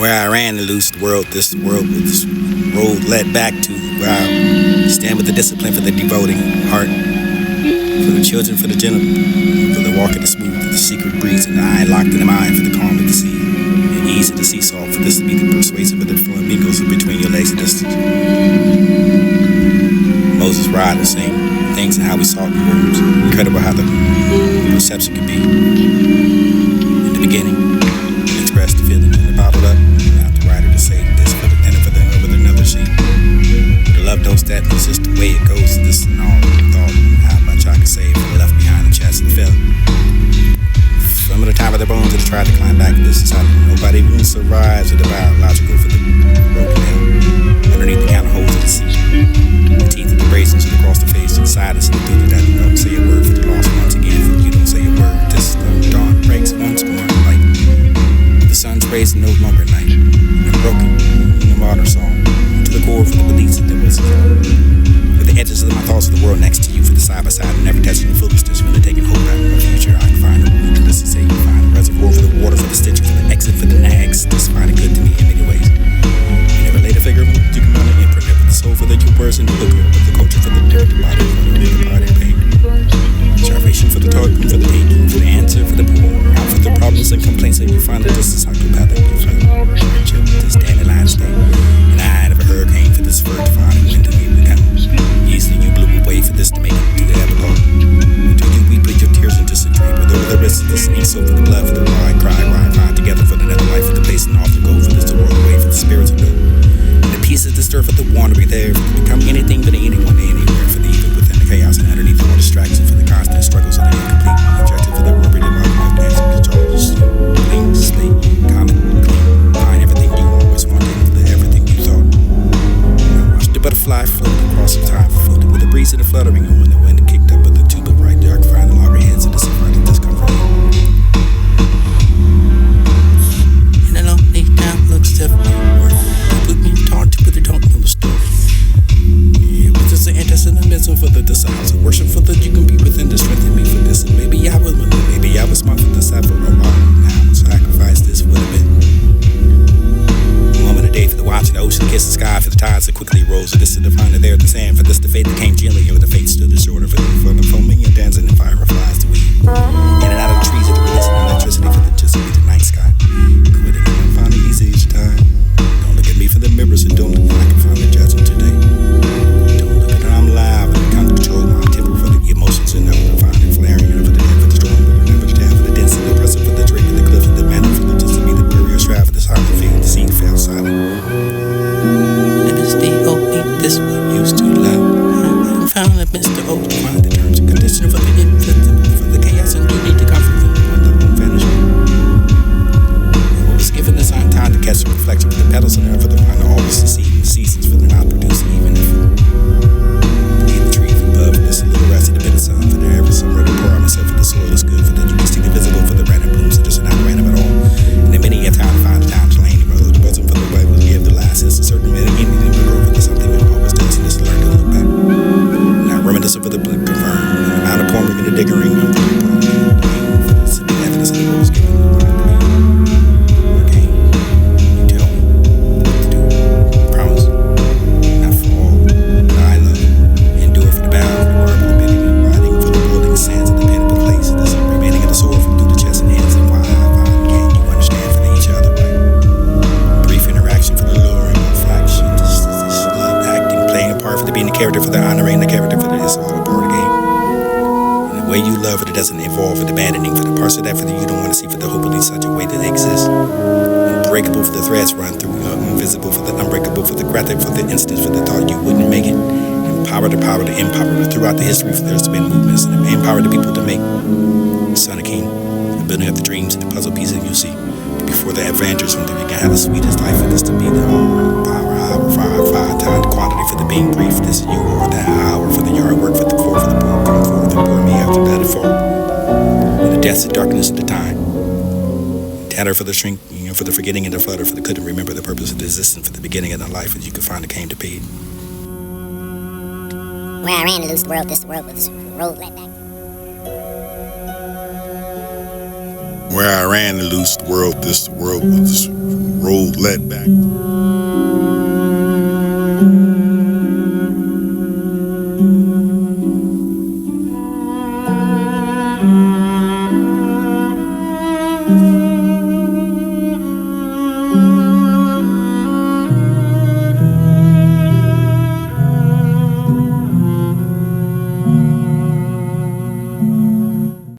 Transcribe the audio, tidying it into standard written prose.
Where I ran to lose the world, this road led back to where I stand with the discipline for the devoting heart, for the children, for the gentle, for the walk of the smooth, for the secret breeze, and the eye locked in the mind, for the calm of the sea, the ease of the seesaw, for this to be the persuasive of the flamingos between your legs of distance. Moses ride and sing things and how we sought in words. Incredible how the perception could be. In the beginning, express the feeling and the bottled up. Say this for the dinner for the over another sheet. The love knows that it's just the way it goes. This and all thought how much I could save for the left behind the chest and the fell. From the time of the bones that tried to climb back, this is how nobody even survives with the biological for the broken down. Underneath the counter holes of the seat. The teeth of the braces across the face to the side and the dude that don't say a word for the lost once again. For you don't say a word. This dawn breaks once more like the sun's rays no longer night. Broken in a modern song, to the core for the beliefs that there was for the edges of my thoughts of the world next to you, for the side by side and never touching the foolishness when they're taking hope out of the future. I can find a room to listen, say you find a reservoir for the water, for the stitches, for the exit, for the nags. This find it good to me in many ways. You never laid a figure, you can run an imprint for the soul, for the two words and the hooker, for the culture, for the dead, the body, for the body pain. Starvation for the talk, for the hate, for the answer, for the poor, out for the problems and complaints, and you find that this is psychopathic. You feel this dandelion state, and I never hurricane for this fur to find and when to me we come. Easily you blew away for this to make it to the epilogue. Do you weep with your tears into a dream, but over the rest of the sneeze over the blood for the cry, find together for the nether life for the place and off to go for this to world away for the spirits of the pieces to stir for the wandering there, for the becoming anything but anyone anywhere, for the evil within the chaos and underneath all distraction, for the constant struggles and the incomplete objective, for the rubber that my life dancing with jaws, clean, slate, common, clean, find everything you always wanted, for the everything you thought. I watched the butterfly float across the time, floated with the breeze and the fluttering, and when the wind kicked up with the tube of right there, I could find the longer heads of the safari discomfort. And the lonely town looks different. But they don't know the story. Yeah, but this an anti-Semitism for the disciples of worship for the you can be within the strength in me for this. And maybe I was smart for this after a while. Now sacrifice this would have been a moment a day for the watching the ocean kiss the sky for the tides that quickly rose. So this to define it there at the sand for this the fate that came gently over the fate stood the shorter for the foaming and dancing and fireflies to weave in and out of the trees of the releasing electricity for the just be the night sky. Quitting and finding easy each time. Me for the mirrors and don't look like I can find the judgment today. Don't look at I'm live and I can't control my temper for the emotions and never find it flaring and for the death for the storm, but never the death for the dense and the present for the drake and the cliff and the manner for the just to be the burial shroud for the silent field, the scene fell silent. And it's the this we used to love. I found that Mr. O to find the terms and conditions for the reflection for the petals in there for the pine to always succeed in the seasons for the not producing, even if in the trees above this a little rest of the bit of sun for there ever some ready pour on myself for the soil is good for that you can see the visible for the random blooms that just are not random at all. And then many a time to find the time to lane the bosom for the way will give the last is a certain way again to grow for the something that always does and just learn to look back. Now reminiscent for the blue confirm and the amount of pouring in the diggering of the evidence of the world is given. Character for the honoring, the character for the it's all a part of the game. And the way you love it, it doesn't involve with abandoning for the parts of that for the you don't want to see for the hope in such a way that it exists. Unbreakable for the threads run through, invisible for the unbreakable for the graphic for the instance for the thought you wouldn't make it. Empower the power to empower throughout the history for there's been movements and empower the people to make Son of King, the building of the dreams and the puzzle pieces you see. Before the Avengers when they can have the sweetest life for this to be the power hour, five time quantity for the being brief. This is you or that hour for the yard work for the core for the poor come forth and pour me after let it fall. And the deaths and darkness of the time. Tatter for the shrink, for the forgetting and the flutter for the couldn't remember the purpose of the existence for the beginning of the life as you could find it came to be. Where I ran to lose the world, this world with this road led back. Where I ran to lose the world, this world with this road led back.